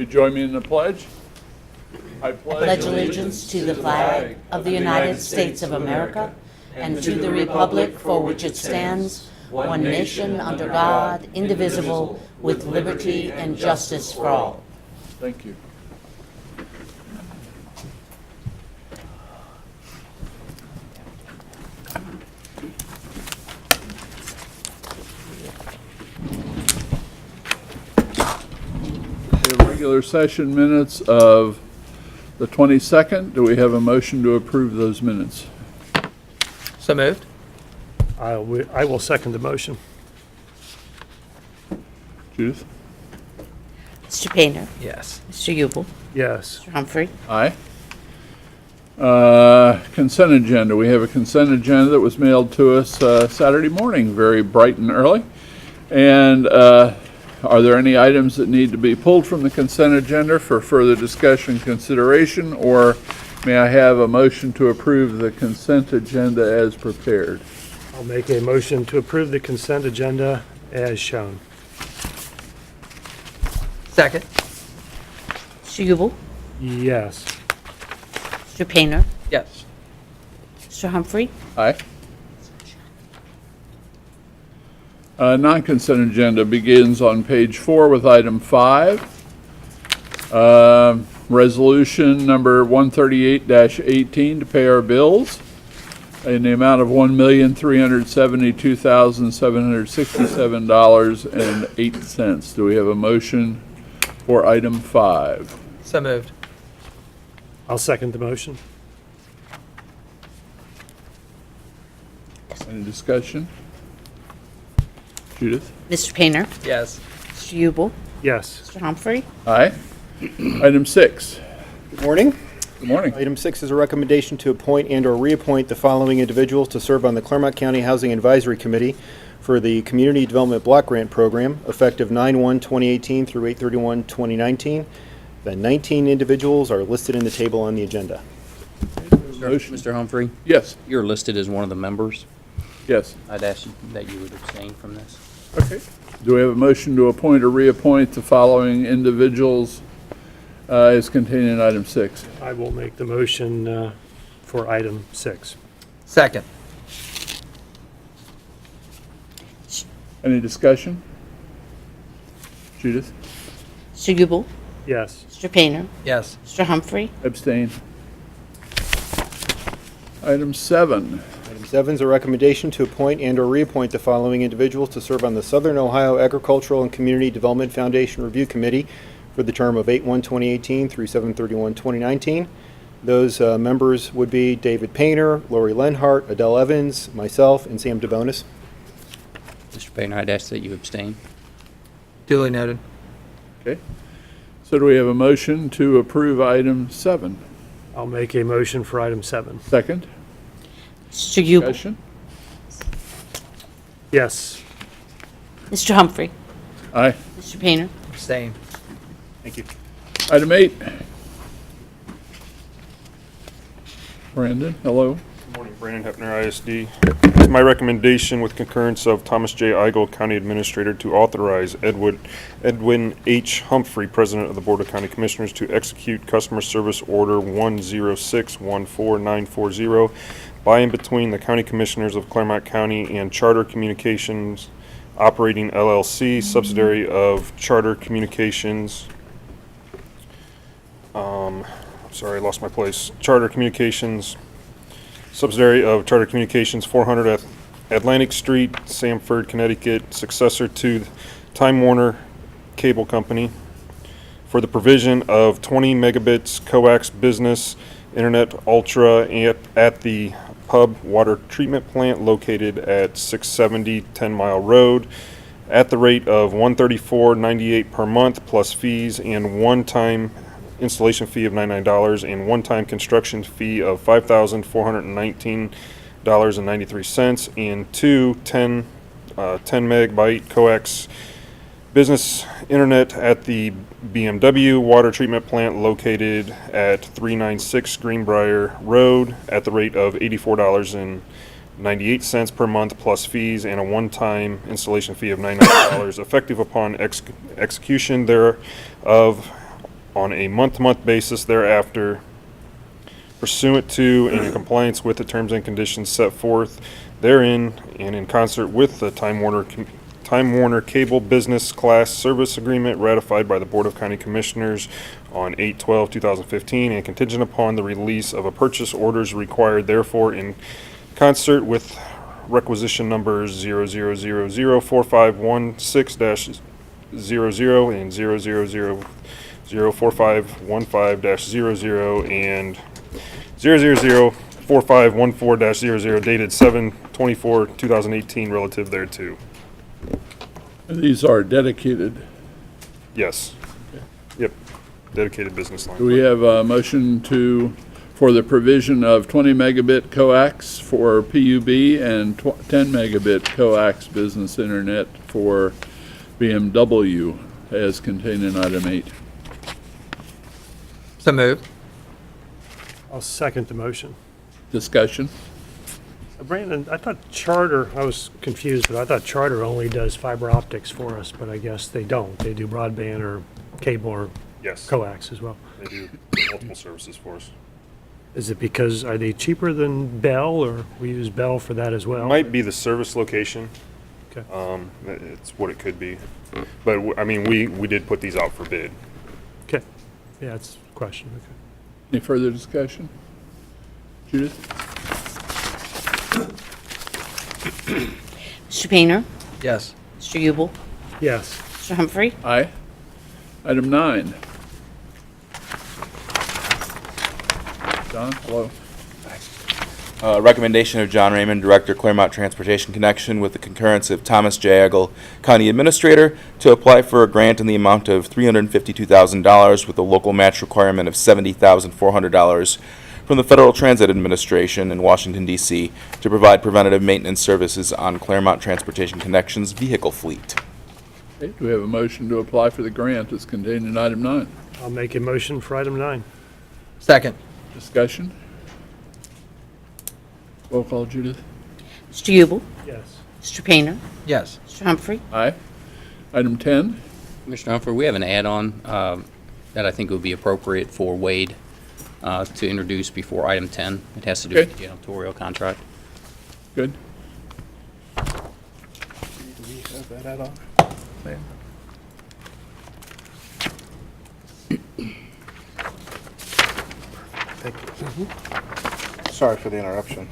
you join me in the pledge? I pledge allegiance to the flag of the United States of America and to the republic for which it stands, one nation under God, indivisible, with liberty and justice for all. Thank you. The regular session minutes of the 22nd. Do we have a motion to approve those minutes? So moved. I will second the motion. Judith? Mr. Painter, Yes. Mr. Ubel, Yes. Mr. Humphrey, Aye. Consent agenda. We have a consent agenda that was mailed to us Saturday morning, very bright and early. And are there any items that need to be pulled from the consent agenda for further discussion, consideration, or may I have a motion to approve the consent agenda as prepared? I'll make a motion to approve the consent agenda as shown. Second. Mr. Ubel, Yes. Mr. Painter, Yes. Mr. Humphrey, Aye. Non-consent agenda begins on page 4 with item 5. Resolution number 138-18 to pay our bills in the amount of $1,372,767.08. Do we have a motion for item 5? So moved. I'll second the motion. Any discussion? Judith? Mr. Painter, Yes. Mr. Ubel, Yes. Mr. Humphrey, Aye. Item 6. Good morning. Good morning. Item 6 is a recommendation to appoint and/or reappoint the following individuals to serve on the Clermont County Housing Advisory Committee for the Community Development Block Grant Program, effective 9/1/2018 through 8/31/2019. The 19 individuals are listed in the table on the agenda. Motion. Mr. Humphrey, Yes. you're listed as one of the members. Yes. I'd ask you that you would abstain from this. Okay. Do we have a motion to appoint or reappoint the following individuals as contained in item 6? I will make the motion for item 6. Second. Any discussion? Judith? Mr. Ubel, Yes. Mr. Painter, Yes. Mr. Humphrey, Abstain. Item 7. Item 7 is a recommendation to appoint and/or reappoint the following individuals to serve on the Southern Ohio Agricultural and Community Development Foundation Review Committee for the term of 8/1/2018 through 7/31/2019. Those members would be David Painter, Lori Lenhart, Adele Evans, myself, and Sam DeBonis. Mr. Painter, I'd ask that you abstain. Duly noted. Okay. So do we have a motion to approve item 7? I'll make a motion for item 7. Second? Mr. Ubel, Discussion? Yes. Mr. Humphrey, Aye. Mr. Painter, Abstain. Thank you. Item 8. Brandon, hello. Good morning, Brandon Hepner, ISD. It's my recommendation, with concurrence of Thomas J. Eigel, County Administrator, to authorize Edwin H. Humphrey, President of the Board of County Commissioners, to execute Customer Service Order 106-14940 by and between the County Commissioners of Clermont County and Charter Communications Operating LLC, subsidiary of Charter Communications. Sorry, I lost my place. Charter Communications, subsidiary of Charter Communications, 400 Atlantic Street, Sanford, Connecticut, successor to Time Warner Cable Company, for the provision of 20 megabits coax business internet ultra at the Pub Water Treatment Plant located at 670 10 Mile Road at the rate of $134.98 per month plus fees and one-time installation fee of $99 and one-time construction fee of $5,419.93 and two 10 megabyte coax business internet at the BMW water treatment plant located at 396 Greenbrier Road at the rate of $84.98 per month plus fees and a one-time installation fee of $99 effective upon execution thereof on a month-to-month basis thereafter, pursuant to and in compliance with the terms and conditions set forth therein, and in concert with the Time Warner Cable Business Class Service Agreement ratified by the Board of County Commissioners on 8/12/2015, and contingent upon the release of a purchase orders required therefore in concert with requisition number 0004516-00 and 0004515-00 and 0004514-00 dated 7/24/2018 relative thereto. These are dedicated. Yes. Yep. Dedicated business line. Do we have a motion for the provision of 20 megabit coax for PUB and 10 megabit coax business internet for BMW as contained in item 8? So moved. I'll second the motion. Discussion? Brandon, I thought Charter, I was confused, but I thought Charter only does fiber optics for us, but I guess they don't. They do broadband or cable or Yes. coax as well. They do multiple services for us. Is it because, are they cheaper than Bell, or we use Bell for that as well? Might be the service location. Okay. It's what it could be. But, I mean, we did put these out for bid. Okay. Yeah, that's a question. Okay. Any further discussion? Judith? Mr. Painter? Yes. Mr. Ubel? Yes. Mr. Humphrey? Aye. Item 9. John, hello. Recommendation of John Raymond, Director, Clermont Transportation Connection, with the concurrence of Thomas J. Agel, County Administrator, to apply for a grant in the amount of $352,000 with a local match requirement of $70,400 from the Federal Transit Administration in Washington, D.C. to provide preventative maintenance services on Clermont Transportation Connection's vehicle fleet. Okay, do we have a motion to apply for the grant as contained in item 9? I'll make a motion for item 9. Second. Discussion? Roll call, Judith. Mr. Ubel? Yes. Mr. Painter? Yes. Mr. Humphrey? Aye. Item 10. Mr. Humphrey, we have an add-on that I think would be appropriate for Wade to introduce before item 10. It has to do with the janitorial contract. Good. Do we have that add-on? Thank you. Sorry for the interruption.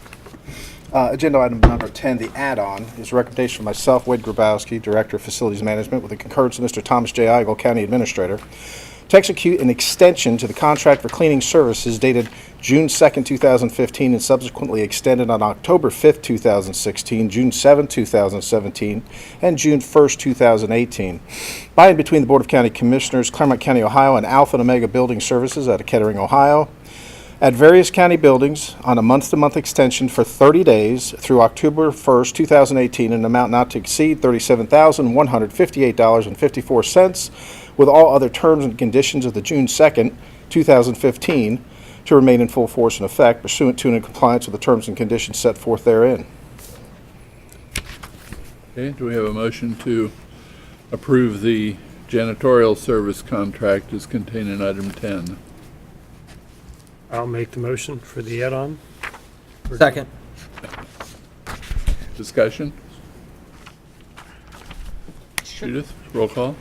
Agenda item number 10, the add-on, is a recommendation from myself, Wade Grabowski, Director of Facilities Management, with the concurrence of Mr. Thomas J. Igel, County Administrator, to execute an extension to the contract for cleaning services dated June 2nd, 2015, and subsequently extended on October 5th, 2016, June 7th, 2017, and June 1st, 2018, by and between the Board of County Commissioners, Clermont County, Ohio, and Alpha and Omega Building Services out of Kettering, Ohio, at various county buildings on a month-to-month extension for 30 days through October 1st, 2018, in an amount not to exceed $37,158.54, with all other terms and conditions of the June 2nd, 2015, to remain in full force and effect pursuant to and in compliance with the terms and conditions set forth therein. Okay, do we have a motion to approve the janitorial service contract as contained in item 10? I'll make the motion for the add-on. Second. Discussion? Judith, roll call.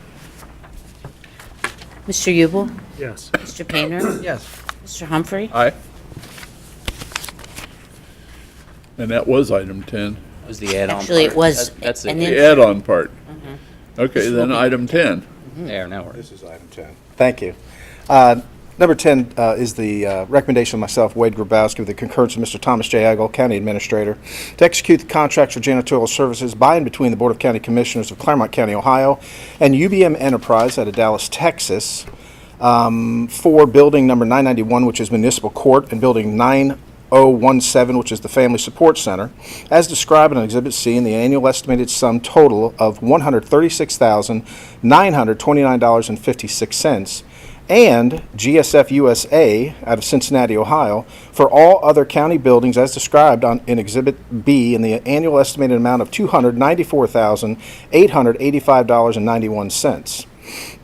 Mr. Ubel? Yes. Mr. Painter? Yes. Mr. Humphrey? Aye. And that was item 10, That was the add-on. Actually, it part. was That's an it. the add-on part. Okay, then item 10. There, now we're. This is item 10. Thank you. Number 10 is the recommendation of myself, Wade Grabowski, with the concurrence of Mr. Thomas J. Agel, County Administrator, to execute the contracts for janitorial services by and between the Board of County Commissioners of Clermont County, Ohio, and UBM Enterprise out of Dallas, Texas, for building number 991, which is Municipal Court, and building 9017, which is the Family Support Center, as described in Exhibit C, in the annual estimated sum total of $136,929.56, and GSF USA out of Cincinnati, Ohio, for all other county buildings as described in Exhibit B in the annual estimated amount of $294,885.91.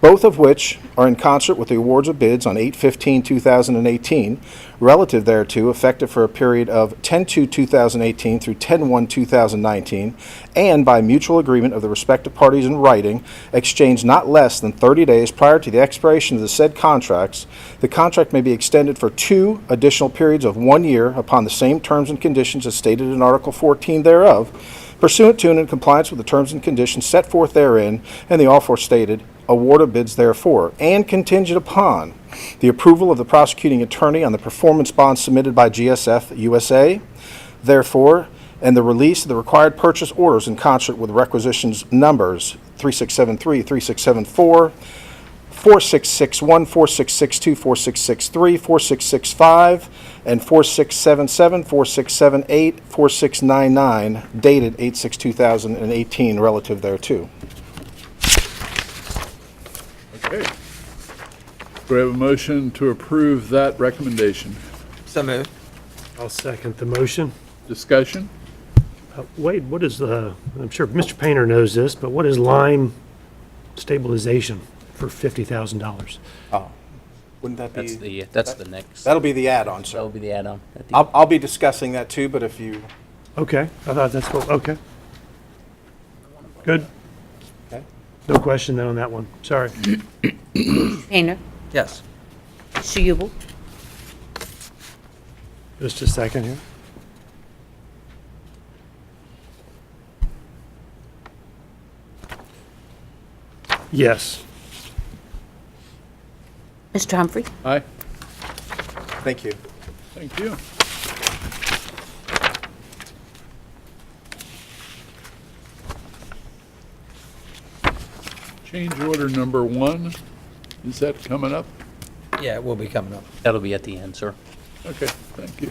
both of which are in concert with the awards of bids on 8/15/2018 relative thereto, effective for a period of 10/2/2018 through 10/1/2019, and by mutual agreement of the respective parties in writing, exchanged not less than 30 days prior to the expiration of the said contracts, the contract may be extended for 2 additional periods of 1 year upon the same terms and conditions as stated in Article 14 thereof, pursuant to and in compliance with the terms and conditions set forth therein, and the aforestated award of bids therefore, and contingent upon the approval of the prosecuting attorney on the performance bond submitted by GSF USA, therefore, and the release of the required purchase orders in concert with requisitions numbers 3673, 3674, 4661, 4662, 4663, 4665, and 4677, 4678, 4699, dated 8/6/2018, relative thereto. Okay. Do we have a motion to approve that recommendation? So moved. I'll second the motion. Discussion? Wade, what is I'm sure Mr. Painter knows this, but what is lime stabilization for $50,000? Oh, wouldn't that That's the next. That'll be the add-on, sir. That'll be the add-on. at the- I'll be discussing that too, but if you, Okay, I thought that's what, okay. Good. Okay. No question then on that one. Sorry. Painter, Yes. Stuyvesant, Just a second here. Yes. Mr. Humphrey, Aye. thank you. Thank you. Change order number 1, is that coming up? Yeah, it will be coming up. That'll be at the end, sir. Okay, thank you.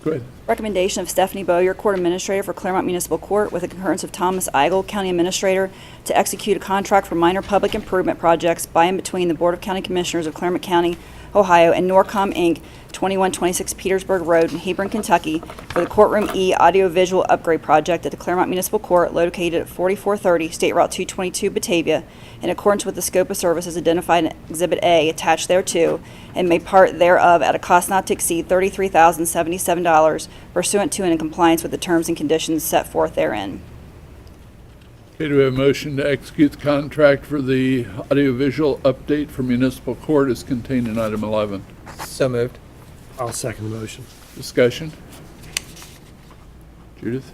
Go ahead. Recommendation of Stephanie Bowyer, Court Administrator for Clermont Municipal Court, with the concurrence of Thomas Eigel, County Administrator, to execute a contract for minor public improvement projects by and between the Board of County Commissioners of Clermont County, Ohio, and Norcom, Inc., 2126 Petersburg Road in Hebron, Kentucky, for the Courtroom E audiovisual upgrade project at the Clermont Municipal Court located at 4430 State Route 222, Batavia, in accordance with the scope of services identified in Exhibit A attached thereto, and made part thereof at a cost not to exceed $33,077 pursuant to and in compliance with the terms and conditions set forth therein. Okay, do we have a motion to execute the contract for the audiovisual update for municipal court as contained in item 11? So moved. I'll second the motion. Discussion? Judith?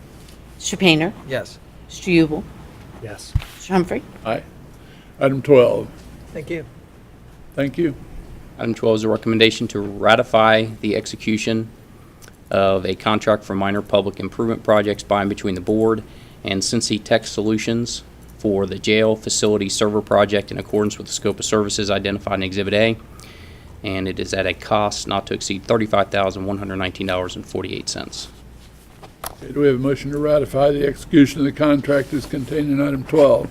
Mr. Painter, Yes. Stuyvesant, Yes. Mr. Humphrey, Aye. Item 12, Thank you. thank you. Item 12 is a recommendation to ratify the execution of a contract for minor public improvement projects by and between the board and Cincy Tech Solutions for the jail facility server project in accordance with the scope of services identified in Exhibit A, and it is at a cost not to exceed $35,119.48. Okay, do we have a motion to ratify the execution of the contract as contained in item 12?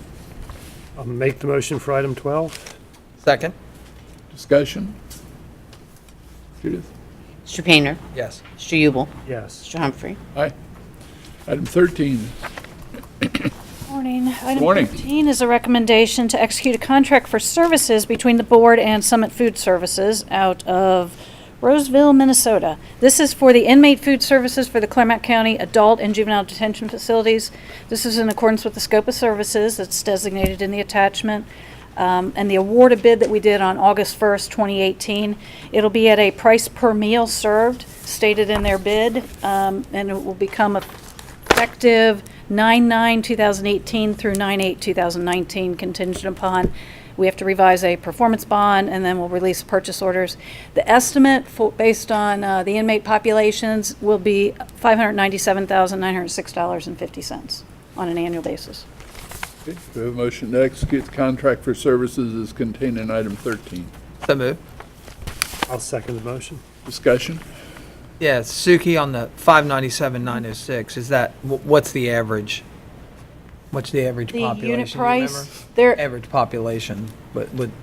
I'll make the motion for item 12. Second. Discussion? Judith? Mr. Painter, Yes. Stuyvesant, Yes. Mr. Humphrey, Aye. Item 13, Morning. Item morning. 13 is a recommendation to execute a contract for services between the board and Summit Food Services out of Roseville, Minnesota. This is for the inmate food services for the Clermont County adult and juvenile detention facilities. This is in accordance with the scope of services that's designated in the attachment. And the award of bid that we did on August 1st, 2018. It'll be at a price per meal served stated in their bid, and it will become effective 9/9/2018 through 9/8/2019, contingent upon we have to revise a performance bond, and then we'll release purchase orders. The estimate based on the inmate populations will be $597,906.50 on an annual basis. Okay, do we have a motion to execute the contract for services as contained in item 13? So moved. I'll second the motion. Discussion? Yeah, Suki, on the 597,906, is that, what's the average? What's the average The population? unit do you remember? price, there, Average population, but would, we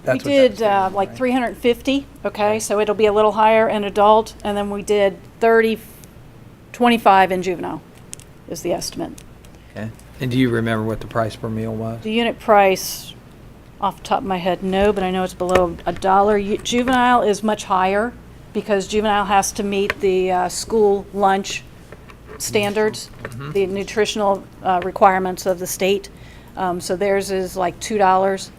that's what did that was, like right? 350, okay, so it'll be a little higher in adult, and then we did 25 in juvenile is the estimate. Okay. And do you remember what the price per meal was? The unit price, off the top of my head, no, but I know it's below $1. Juvenile is much higher because juvenile has to meet the school lunch standards, the nutritional requirements of the state. So theirs is like $2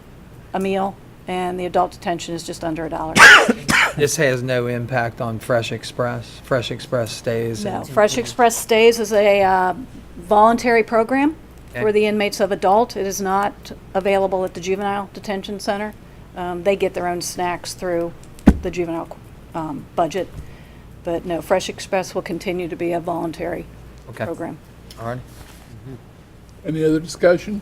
a meal, and the adult detention is just under $1. This has no impact on Fresh Express. Fresh Express stays. No, Fresh Express Stays is a voluntary program for Okay. the inmates of adult. It is not available at the juvenile detention center. They get their own snacks through the juvenile budget. But no, Fresh Express will continue to be a voluntary Okay. program. All right. Any other discussion?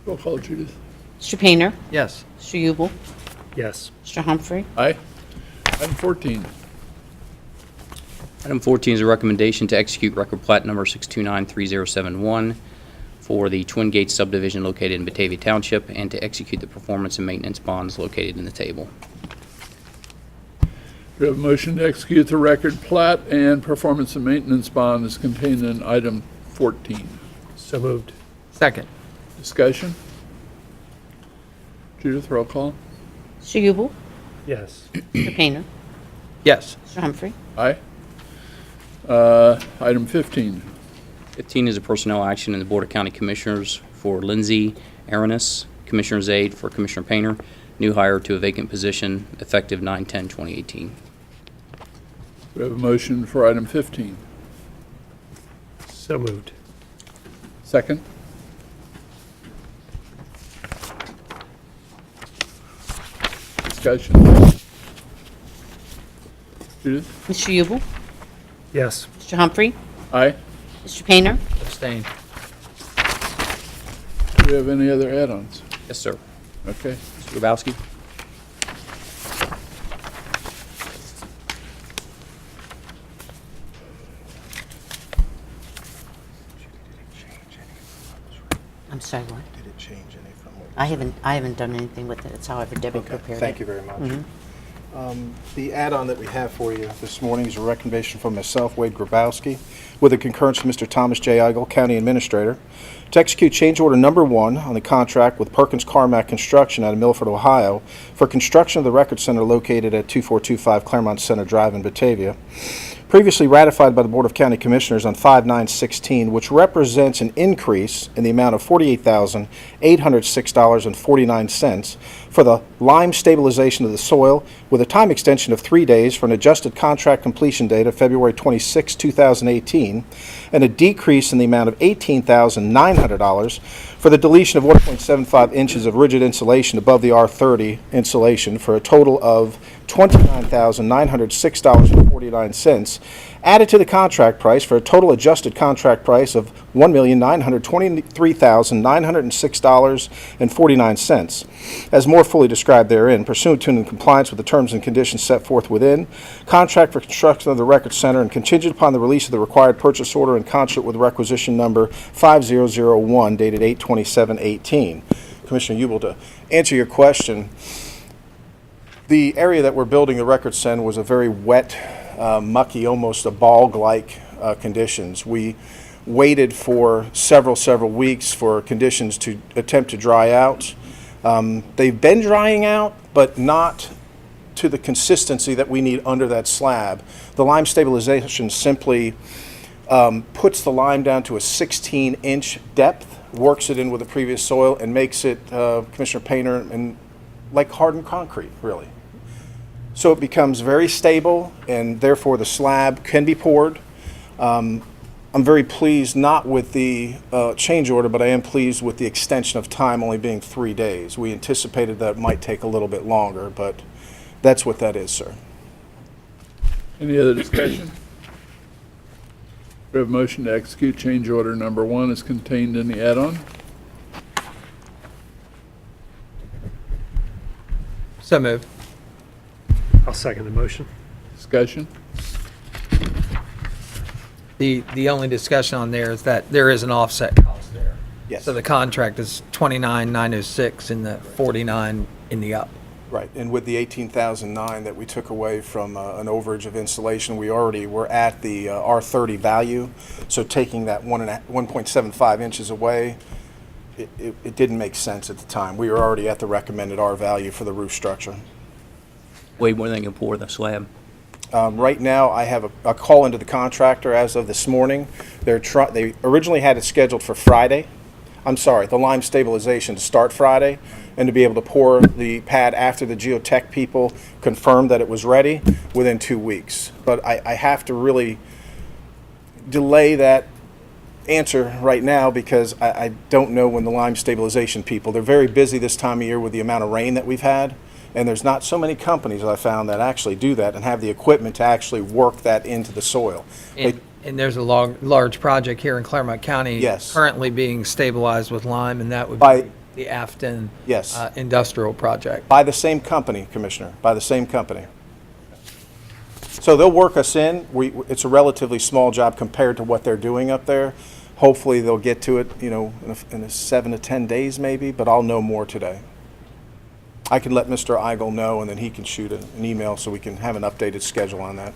Roll call, Judith. Mr. Painter? Yes. Mr. Ubel? Yes. Mr. Humphrey? Aye. Item 14. Item 14 is a recommendation to execute record plat number 6293071 for the Twin Gates subdivision located in Batavia Township and to execute the performance and maintenance bonds located in the table. We have a motion to execute the record plat and performance and maintenance bond is contained in item 14. So moved. Second. Discussion? Judith, roll call. Mr. Ubel? Yes. Mr. Painter? Yes. Mr. Humphrey? Aye. Item 15. 15 is a personnel action in the Board of County Commissioners for Lindsay Aranis, Commissioner's aide for Commissioner Painter, new hire to a vacant position effective 9/10/2018. We have a motion for item 15. So moved. Second? Discussion? Judith? Mr. Ubel? Yes. Mr. Humphrey? Aye. Mr. Painter? Abstain. Do we have any other add-ons? Yes, sir. Okay. Mr. Grabowski? I'm sorry, what? Did it change any from what? I haven't done anything with it. It's however Debbie prepared it. Thank you very much. The add-on that we have for you this morning is a recommendation from myself, Wade Grabowski, with the concurrence of Mr. Thomas J. Eigel, County Administrator, to execute change order number 1 on the contract with Perkins Carmack Construction out of Milford, Ohio, for construction of the Record Center located at 2425 Clermont Center Drive in Batavia, previously ratified by the Board of County Commissioners on 5/9/16, which represents an increase in the amount of $48,806.49 for the lime stabilization of the soil, with a time extension of 3 days for an adjusted contract completion date of February 26, 2018, and a decrease in the amount of $18,900 for the deletion of 1.75 inches of rigid insulation above the R30 insulation for a total of $29,906.49, added to the contract price for a total adjusted contract price of $1,923,906.49, as more fully described therein, pursuant to and in compliance with the terms and conditions set forth within. Contract for construction of the Record Center and contingent upon the release of the required purchase order in concert with requisition number 5001 dated 8/27/18. Commissioner Ubel, to answer your question, the area that we're building the Record Center was a very wet, mucky, almost a bog-like conditions. We waited for several weeks for conditions to attempt to dry out. They've been drying out, but not to the consistency that we need under that slab. The lime stabilization simply puts the lime down to a 16-inch depth, works it in with the previous soil, and makes it, Commissioner Painter, and like hardened concrete, really. So it becomes very stable, and therefore the slab can be poured. I'm very pleased, not with the change order, but I am pleased with the extension of time only being 3 days. We anticipated that it might take a little bit longer, but that's what that is, sir. Any other discussion? We have a motion to execute change order number 1 is contained in the add-on. So moved. I'll second the motion. Discussion? The only discussion on there is that there is an offset cost there. Yes. So the contract is 29,906 and the 49 in the up. Right, and with the 18,009 that we took away from an overage of installation, we already were at the R30 value. So taking that 1.75 inches away, it didn't make sense at the time. We were already at the recommended R value for the roof structure. Way more than you can pour the slab. Right now, I have a call into the contractor as of this morning. They originally had it scheduled for Friday. I'm sorry, the lime stabilization to start Friday and to be able to pour the pad after the geotech people confirmed that it was ready within 2 weeks. But I have to really delay that answer right now because I don't know when the lime stabilization people, they're very busy this time of year with the amount of rain that we've had. And there's not so many companies I found that actually do that and have the equipment to actually work that into the soil. And there's a large project here in Clermont County. Yes. Currently being stabilized with lime, and that would By- be the Afton. Yes. Industrial project. By the same company, Commissioner, by the same company. So they'll work us in. It's a relatively small job compared to what they're doing up there. Hopefully they'll get to it, in a 7 to 10 days maybe, but I'll know more today. I can let Mr. Eigel know, and then he can shoot an email so we can have an updated schedule on that.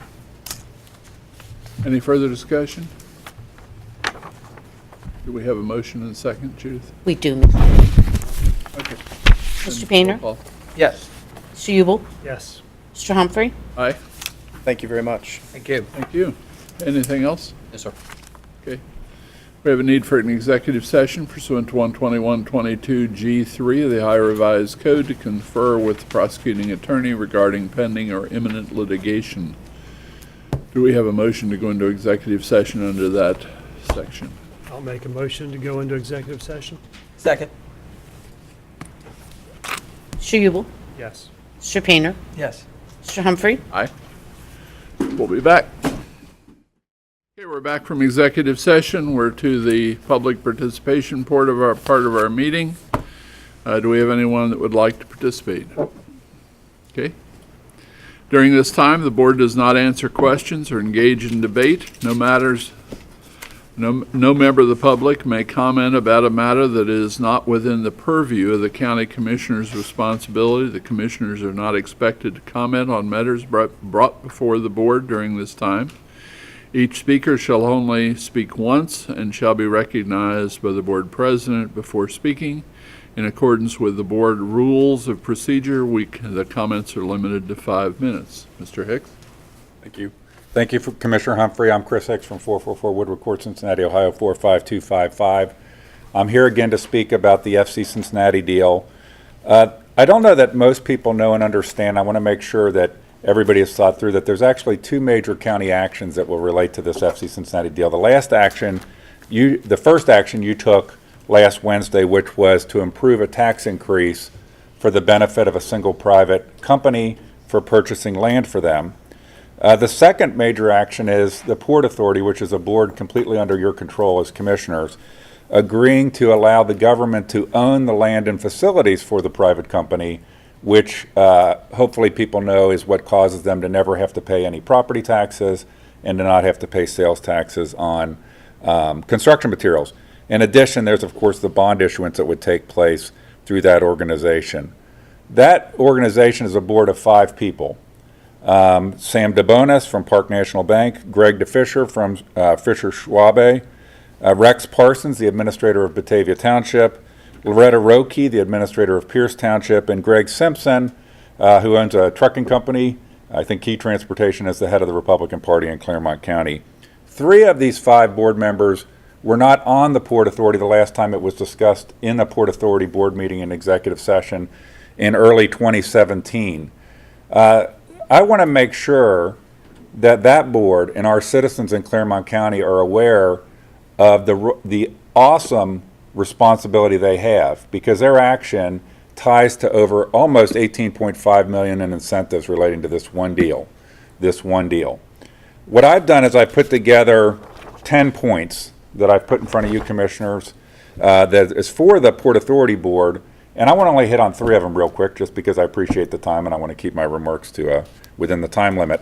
Any further discussion? Do we have a motion and a second, Judith? We do. Okay. Mr. Painter? Roll call. Yes. Mr. Ubel? Yes. Mr. Humphrey? Aye. Thank you very much. Thank you. Thank you. Anything else? Yes, sir. Okay. We have a need for an executive session pursuant to 121.22G3 of the Ohio Revised Code to confer with the prosecuting attorney regarding pending or imminent litigation. Do we have a motion to go into executive session under that section? I'll make a motion to go into executive session. Second. Mr. Ubel? Yes. Mr. Painter? Yes. Mr. Humphrey? Aye. We'll be back. Okay, we're back from executive session. We're to the public participation part of our meeting. Do we have anyone that would like to participate? Okay. During this time, the board does not answer questions or engage in debate. No member of the public may comment about a matter that is not within the purview of the county commissioner's responsibility. The commissioners are not expected to comment on matters brought before the board during this time. Each speaker shall only speak once and shall be recognized by the board president before speaking. In accordance with the board rules of procedure, the comments are limited to 5 minutes. Mr. Hicks? Thank you. Thank you, Commissioner Humphrey. I'm Chris Hicks from 444 Woodward Court, Cincinnati, Ohio, 45255. I'm here again to speak about the FC Cincinnati deal. I don't know that most people know and understand. I want to make sure that everybody has thought through that there's actually 2 major county actions that will relate to this FC Cincinnati deal. The first action you took last Wednesday, which was to approve a tax increase for the benefit of a single private company for purchasing land for them. The second major action is the Port Authority, which is a board completely under your control as commissioners, agreeing to allow the government to own the land and facilities for the private company, which hopefully people know is what causes them to never have to pay any property taxes and to not have to pay sales taxes on construction materials. In addition, there's of course the bond issuance that would take place through that organization. That organization is a board of 5 people. Sam DeBonis from Park National Bank, Greg DeFisher from Fisher Schwabe, Rex Parsons, the administrator of Batavia Township, Loretta Roque, the administrator of Pierce Township, and Greg Simpson, who owns a trucking company, I think Key Transportation, as the head of the Republican Party in Clermont County. 3 of these 5 board members were not on the Port Authority the last time it was discussed in a Port Authority board meeting in executive session in early 2017. I want to make sure that that board and our citizens in Clermont County are aware of the awesome responsibility they have, because their action ties to over almost $18.5 million in incentives relating to this one deal. What I've done is I put together 10 points that I've put in front of you commissioners that is for the Port Authority Board, and I want to only hit on 3 of them real quick just because I appreciate the time and I want to keep my remarks to within the time limit,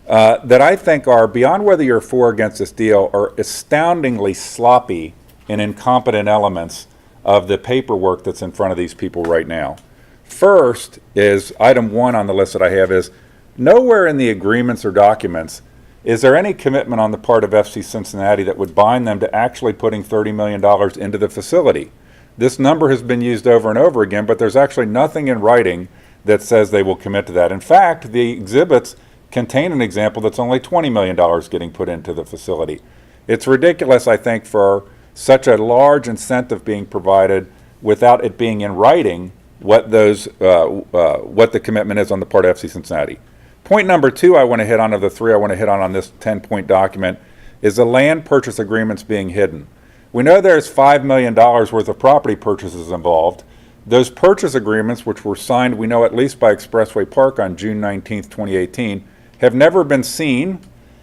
that I think are, beyond whether you're for or against this deal, are astoundingly sloppy and incompetent elements of the paperwork that's in front of these people right now. First is, item 1 on the list that I have is, nowhere in the agreements or documents is there any commitment on the part of FC Cincinnati that would bind them to actually putting $30 million into the facility. This number has been used over and over again, but there's actually nothing in writing that says they will commit to that. In fact, the exhibits contain an example that's only $20 million getting put into the facility. It's ridiculous, I think, for such a large incentive being provided without it being in writing what the commitment is on the part of FC Cincinnati. Point number 2 I want to hit on, of the 3 I want to hit on this 10-point document, is the land purchase agreements being hidden. We know there's $5 million worth of property purchases involved. Those purchase agreements, which were signed, we know at least by Expressway Park on June 19th, 2018, have never been seen,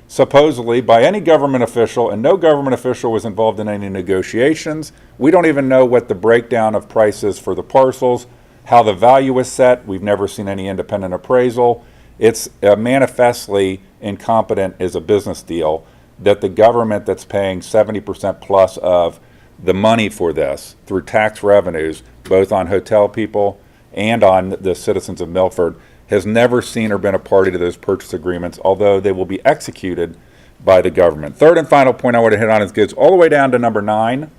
supposedly, by any government official, and no government official was involved in any negotiations. We don't even know what the breakdown of prices for the parcels, how the value is set. We've never seen any independent appraisal. It's manifestly incompetent as a business deal that the government that's paying 70% plus of the money for this through tax revenues, both on hotel people and on the citizens of Milford, has never seen or been a party to those purchase agreements, although they will be executed by the government. Third and final point I want to hit on is goes all the way down to number 9,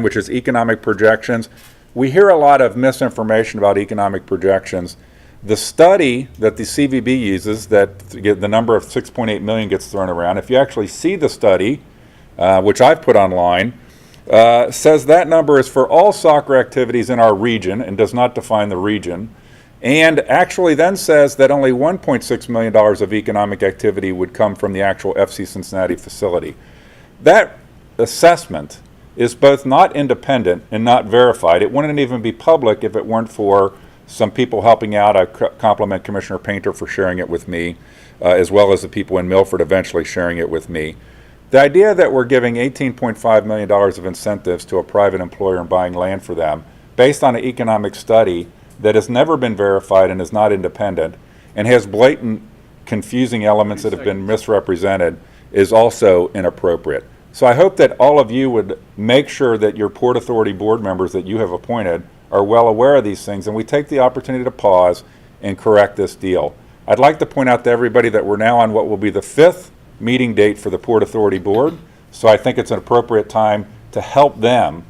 which is economic projections. We hear a lot of misinformation about economic projections. The study that the CVB uses, that the number of 6.8 million gets thrown around, if you actually see the study, which I've put online, says that number is for all soccer activities in our region and does not define the region, and actually then says that only $1.6 million of economic activity would come from the actual FC Cincinnati facility. That assessment is both not independent and not verified. It wouldn't even be public if it weren't for some people helping out. I compliment Commissioner Painter for sharing it with me, as well as the people in Milford eventually sharing it with me. The idea that we're giving $18.5 million of incentives to a private employer and buying land for them based on an economic study that has never been verified and is not independent and has blatant confusing elements that have been misrepresented is also inappropriate. So I hope that all of you would make sure that your Port Authority board members that you have appointed are well aware of these things, and we take the opportunity to pause and correct this deal. I'd like to point out to everybody that we're now on what will be the 5th meeting date for the Port Authority Board, so I think it's an appropriate time to help them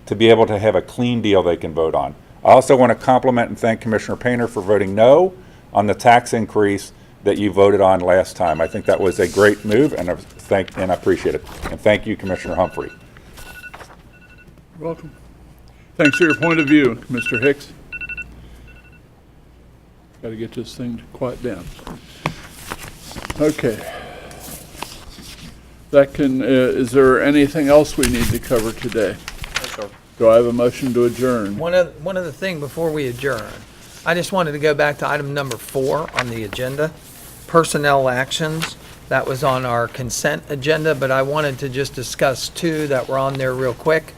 to be able to have a clean deal they can vote on. I also want to compliment and thank Commissioner Painter for voting no on the tax increase that you voted on last time. I think that was a great move, and I appreciate it. And thank you, Commissioner Humphrey. You're welcome. Thanks for your point of view, Mr. Hicks. Got to get this thing to quiet down. Okay. Is there anything else we need to cover today? Yes, sir. Do I have a motion to adjourn? One other thing before we adjourn. I just wanted to go back to item number 4 on the agenda, personnel actions. That was on our consent agenda, but I wanted to just discuss 2 that were on there real quick.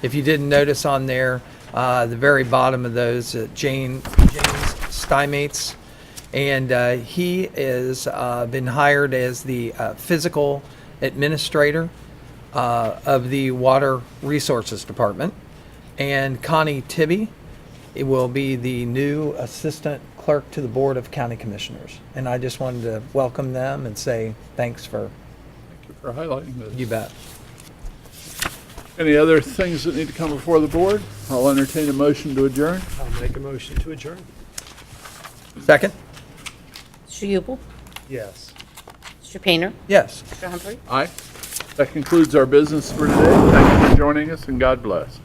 If you didn't notice on there, the very bottom of those, James Steinmates, and he is been hired as the physical administrator of the Water Resources Department, and Connie Tibby will be the new assistant clerk to the Board of County Commissioners. And I just wanted to welcome them and say thanks for. Thank you for highlighting this. You bet. Any other things that need to come before the board? I'll entertain a motion to adjourn. I'll make a motion to adjourn. Second? Mr. Yupel? Yes. Mr. Painter? Yes. Mr. Humphrey? Aye. That concludes our business for today. Thank you for joining us, and God bless.